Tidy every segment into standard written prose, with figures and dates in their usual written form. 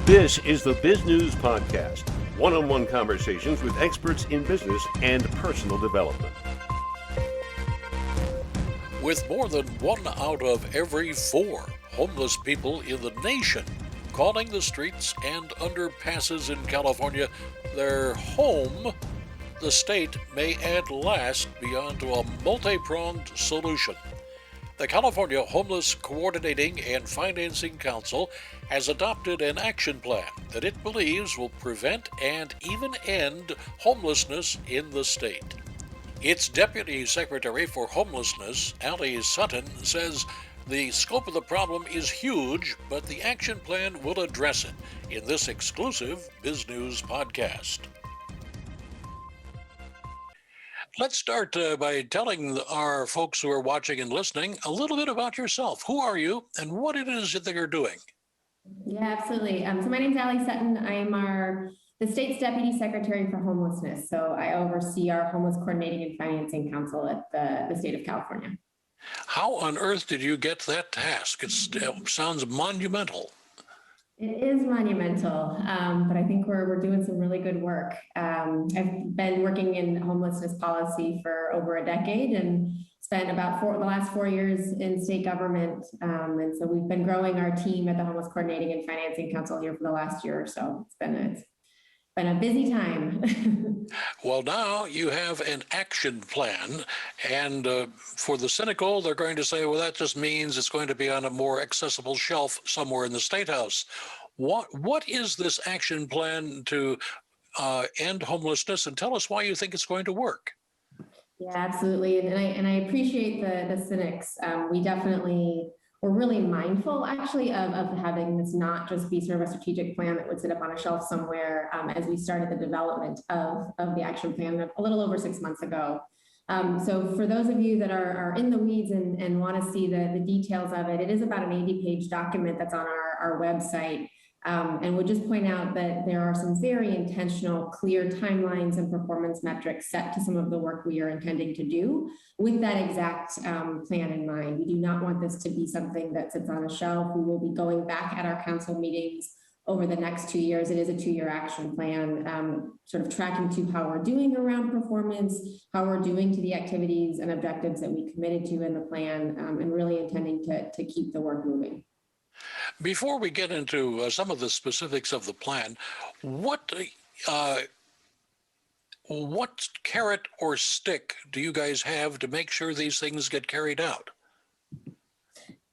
This is the Biz News Podcast, one-on-one conversations with experts in business and personal development. With more than 1 out of every 4 homeless people in the nation calling the streets and underpasses in California their home, the state may at last be onto a multi-pronged solution. The California Homeless Coordinating and Financing Council has adopted an action plan that it believes will prevent and even end homelessness in the state. Its Deputy Secretary for Homelessness, Ali Sutton, says the scope of the problem is huge, but the action plan will address it in this exclusive Biz News podcast. Let's start by telling our folks who are watching and listening a little bit about yourself. Who are you and what it is that you're doing? Yeah, absolutely. So my name is Ali Sutton. I'm the state's Deputy Secretary for Homelessness. So I oversee our Homeless Coordinating and Financing Council at the state of California. How on earth did you get that task? It sounds monumental. It is monumental, but I think we're doing some really good work. I've been working in homelessness policy for over a decade and spent about the last 4 years in state government. And so we've been growing our team at the Homeless Coordinating and Financing Council here for the last year or so. It's been a busy time. Well, now you have an action plan, and for the cynical, they're going to say, well, that just means it's going to be on a more accessible shelf somewhere in the State House. What is this action plan to end homelessness, and tell us why you think it's going to work? Yeah, absolutely. And I appreciate the cynics. We're really mindful actually of having this not just be sort of a strategic plan that would sit up on a shelf somewhere as we started the development of the action plan a little over 6 months ago. So for those of you that are in the weeds and want to see the details of it, it is about an 80-page document that's on our website. And we'll just point out that there are some very intentional, clear timelines and performance metrics set to some of the work we are intending to do with that exact plan in mind. We do not want this to be something that sits on a shelf. We will be going back at our council meetings over the next 2 years. It is a 2-year action plan, sort of tracking to how we're doing around performance, how we're doing to the activities and objectives that we committed to in the plan, and really intending to keep the work moving. Before we get into some of the specifics of the plan, what carrot or stick do you guys have to make sure these things get carried out?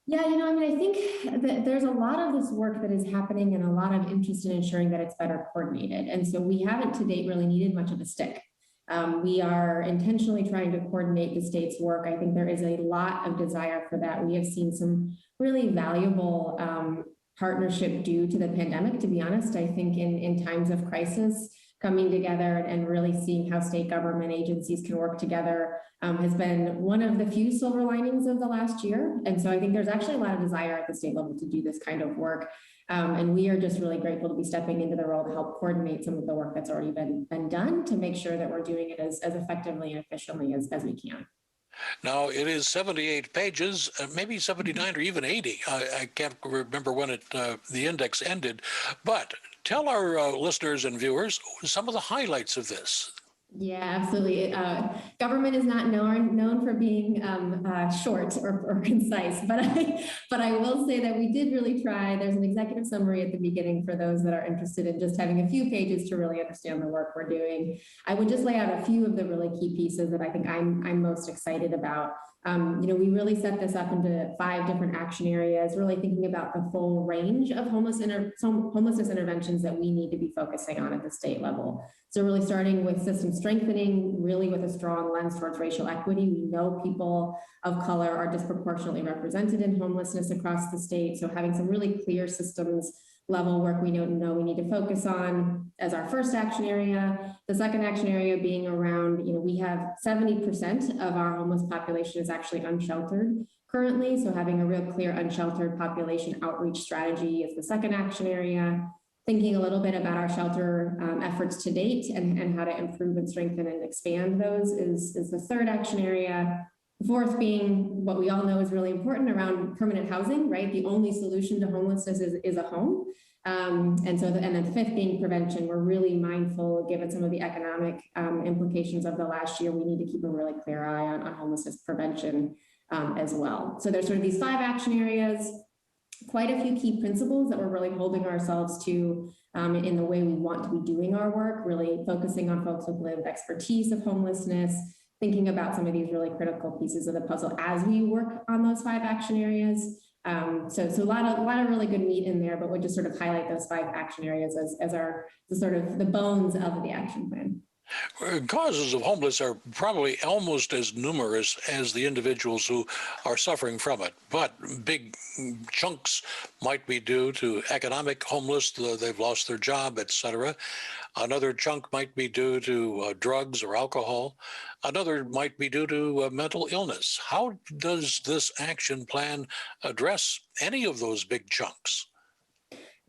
Yeah, I think that there's a lot of this work that is happening and a lot of interest in ensuring that it's better coordinated. And so we haven't to date really needed much of a stick. We are intentionally trying to coordinate the state's work. I think there is a lot of desire for that. We have seen some really valuable partnership due to the pandemic, to be honest. I think in times of crisis, coming together and really seeing how state government agencies can work together has been one of the few silver linings of the last year. And so I think there's actually a lot of desire at the state level to do this kind of work. And we are just really grateful to be stepping into the role to help coordinate some of the work that's already been done to make sure that we're doing it as effectively and efficiently as we can. Now, it is 78 pages, maybe 79 or even 80. I can't remember when the index ended. But tell our listeners and viewers some of the highlights of this. Yeah, absolutely. Government is not known for being short or concise, but I will say that we did really try. There's an executive summary at the beginning for those that are interested in just having a few pages to really understand the work we're doing. I would just lay out a few of the really key pieces that I think I'm most excited about. We really set this up into 5 different action areas, really thinking about the full range of homelessness interventions that we need to be focusing on at the state level. So really starting with system strengthening, really with a strong lens towards racial equity. We know people of color are disproportionately represented in homelessness across the state. So having some really clear systems level work we know we need to focus on as our first action area. The second action area being around, we have 70% of our homeless population is actually unsheltered currently. So having a real clear unsheltered population outreach strategy is the second action area. Thinking a little bit about our shelter efforts to date and how to improve and strengthen and expand those is the third action area. The fourth being what we all know is really important around permanent housing, right? The only solution to homelessness is a home. And then the fifth being prevention. We're really mindful, given some of the economic implications of the last year, we need to keep a really clear eye on homelessness prevention as well. So there's sort of these 5 action areas, quite a few key principles that we're really holding ourselves to in the way we want to be doing our work, really focusing on folks with lived expertise of homelessness, thinking about some of these really critical pieces of the puzzle as we work on those 5 action areas. So a lot of really good meat in there, but we'll just sort of highlight those 5 action areas as the sort of the bones of the action plan. Causes of homelessness are probably almost as numerous as the individuals who are suffering from it, but big chunks might be due to economic homelessness, they've lost their job, etc. Another chunk might be due to drugs or alcohol. Another might be due to mental illness. How does this action plan address any of those big chunks?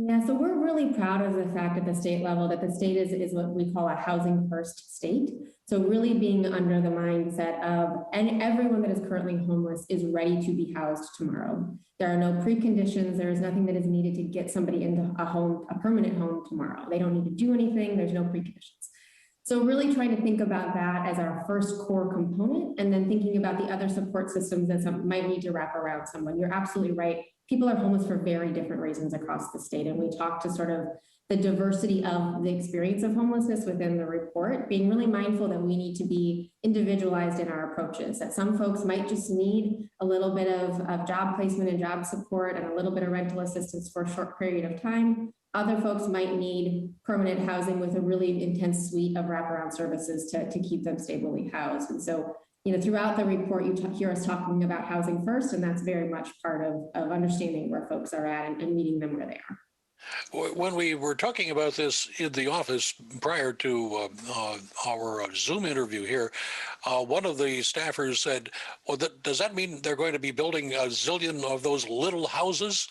Yeah, so we're really proud of the fact at the state level that the state is what we call a housing first state. So really being under the mindset of, and everyone that is currently homeless is ready to be housed tomorrow. There are no preconditions. There is nothing that is needed to get somebody into a home, a permanent home tomorrow. They don't need to do anything. There's no preconditions. So really trying to think about that as our first core component, and then thinking about the other support systems that might need to wrap around someone. You're absolutely right. People are homeless for very different reasons across the state. And we talked to sort of the diversity of the experience of homelessness within the report, being really mindful that we need to be individualized in our approaches, that some folks might just need a little bit of job placement and job support and a little bit of rental assistance for a short period of time. Other folks might need permanent housing with a really intense suite of wraparound services to keep them stably housed. And so, throughout the report, you hear us talking about housing first, and that's very much part of understanding where folks are at and meeting them where they are. When we were talking about this in the office prior to our Zoom interview here, one of the staffers said, well, does that mean they're going to be building a zillion of those little houses?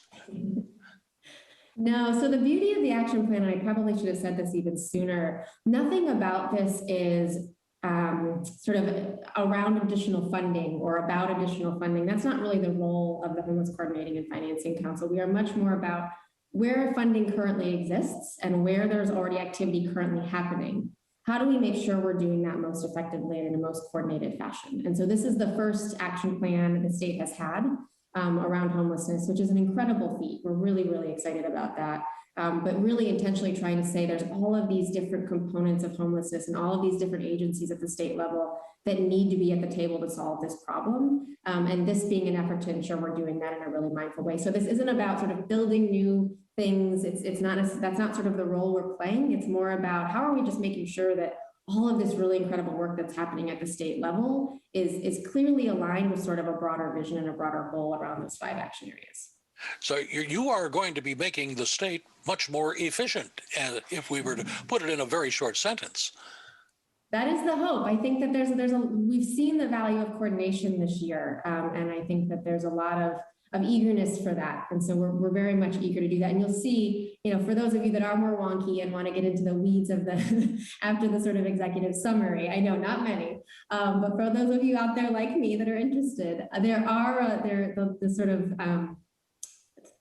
No, so the beauty of the action plan, and I probably should have said this even sooner, nothing about this is sort of around additional funding or about additional funding. That's not really the role of the Homeless Coordinating and Financing Council. We are much more about where funding currently exists and where there's already activity currently happening. How do we make sure we're doing that most effectively and in the most coordinated fashion? And so this is the first action plan the state has had around homelessness, which is an incredible feat. We're really, really excited about that. But really intentionally trying to say there's all of these different components of homelessness and all of these different agencies at the state level that need to be at the table to solve this problem. And this being an effort to ensure we're doing that in a really mindful way. So this isn't about sort of building new things. That's not sort of the role we're playing. It's more about how are we just making sure that all of this really incredible work that's happening at the state level is clearly aligned with sort of a broader vision and a broader goal around those 5 action areas. So you are going to be making the state much more efficient, if we were to put it in a very short sentence. That is the hope. I think that we've seen the value of coordination this year, and I think that there's a lot of eagerness for that. And so we're very much eager to do that. And you'll see, for those of you that are more wonky and want to get into the weeds of the after the sort of executive summary, I know not many, but for those of you out there like me that are interested, the sort of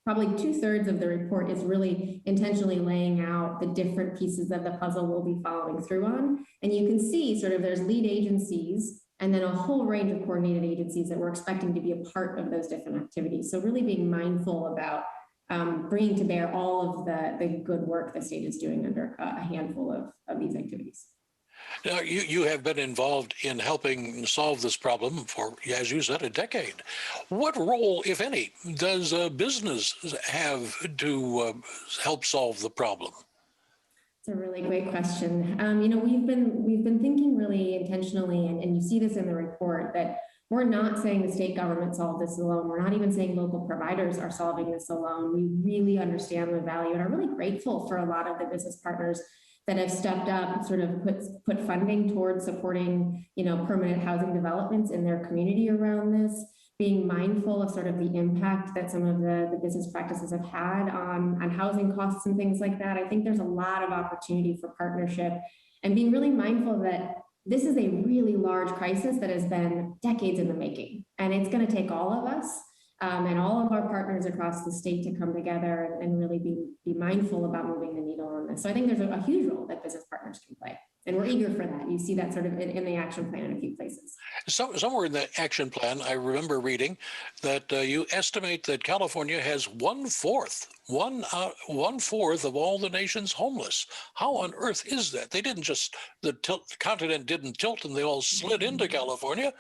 probably 2/3 of the report is really intentionally laying out the different pieces of the puzzle we'll be following through on. And you can see sort of there's lead agencies and then a whole range of coordinated agencies that we're expecting to be a part of those different activities. So really being mindful about bringing to bear all of the good work the state is doing under a handful of these activities. Now, you have been involved in helping solve this problem for, as you said, a decade. What role, if any, does business have to help solve the problem? It's a really great question. We've been thinking really intentionally, and you see this in the report, that we're not saying the state government solved this alone. We're not even saying local providers are solving this alone. We really understand the value and are really grateful for a lot of the business partners that have stepped up, sort of put funding towards supporting, permanent housing developments in their community around this, being mindful of sort of the impact that some of the business practices have had on housing costs and things like that. I think there's a lot of opportunity for partnership and being really mindful that this is a really large crisis that has been decades in the making. And it's going to take all of us and all of our partners across the state to come together and really be mindful about moving the needle on this. So I think there's a huge role that business partners can play. And we're eager for that. You see that sort of in the action plan in a few places. Somewhere in the action plan, I remember reading that you estimate that California has 1/4 of all the nation's homeless. How on earth is that? They didn't just, the continent didn't tilt and they all slid into California.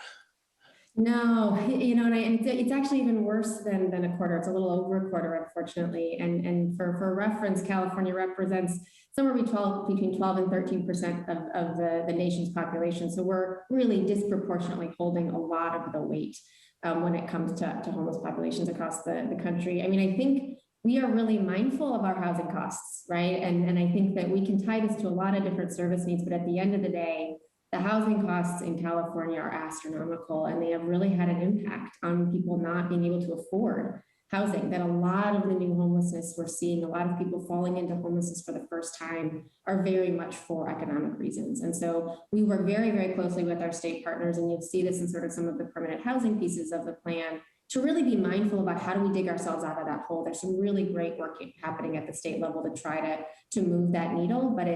No, and it's actually even worse than a quarter. It's a little over a quarter, unfortunately. And for reference, California represents somewhere between 12 and 13% of the nation's population. So we're really disproportionately holding a lot of the weight when it comes to homeless populations across the country. I mean, I think we are really mindful of our housing costs, right? And I think that we can tie this to a lot of different service needs, but at the end of the day, the housing costs in California are astronomical, and they have really had an impact on people not being able to afford housing. That a lot of the new homelessness we're seeing, a lot of people falling into homelessness for the first time, are very much for economic reasons. And so we work very, very closely with our state partners, and you'll see this in sort of some of the permanent housing pieces of the plan, to really be mindful about how do we dig ourselves out of that hole. There's some really great work happening at the state level to try to move that needle, but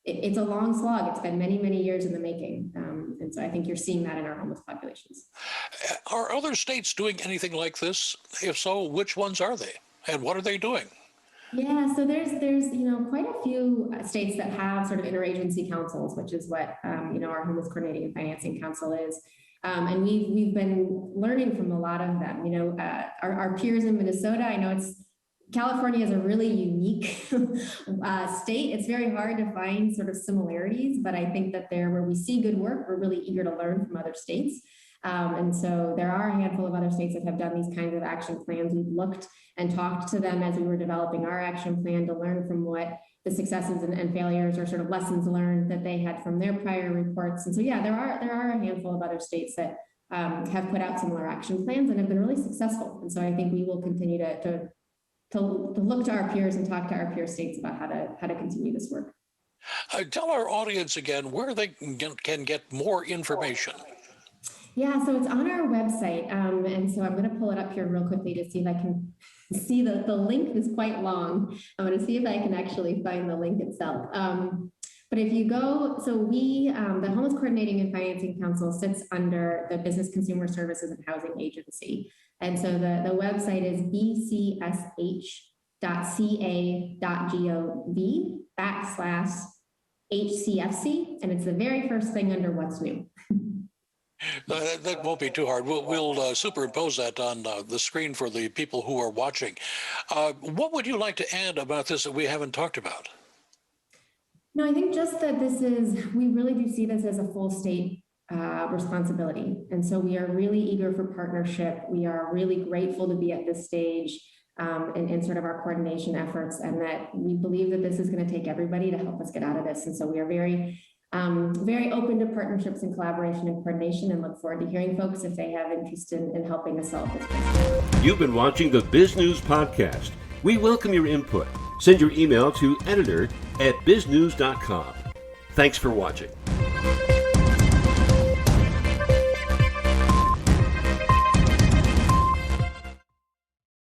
it's a long slog. It's been many, many years in the making. And so I think you're seeing that in our homeless populations. Are other states doing anything like this? If so, which ones are they? And what are they doing? Yeah, so there's quite a few states that have sort of interagency councils, which is what our Homeless Coordinating and Financing Council is. And we've been learning from a lot of them. Our peers in Minnesota, I know California is a really unique state. It's very hard to find sort of similarities, but I think that where we see good work, we're really eager to learn from other states. And so there are a handful of other states that have done these kinds of action plans. We've looked and talked to them as we were developing our action plan to learn from what the successes and failures or sort of lessons learned that they had from their prior reports. And so, yeah, there are a handful of other states that have put out similar action plans and have been really successful. And so I think we will continue to look to our peers and talk to our peer states about how to continue this work. Tell our audience again where they can get more information. Yeah, so it's on our website. And so I'm going to pull it up here real quickly to see if I can see the link is quite long. I'm going to see if I can actually find the link itself. But if you go, so the Homeless Coordinating and Financing Council sits under the Business Consumer Services and Housing Agency. And so the website is bcsh.gov/HCFC. And it's the very first thing under what's new. That won't be too hard. We'll superimpose that on the screen for the people who are watching. What would you like to add about this that we haven't talked about? No, I think just that we really do see this as a full state responsibility. And so we are really eager for partnership. We are really grateful to be at this stage in sort of our coordination efforts, and that we believe that this is going to take everybody to help us get out of this. And so we are very open to partnerships and collaboration and coordination, and look forward to hearing folks if they have interest in helping us solve this problem. You've been watching the Biz News Podcast. We welcome your input. Send your email to editor@biznews.com. Thanks for watching.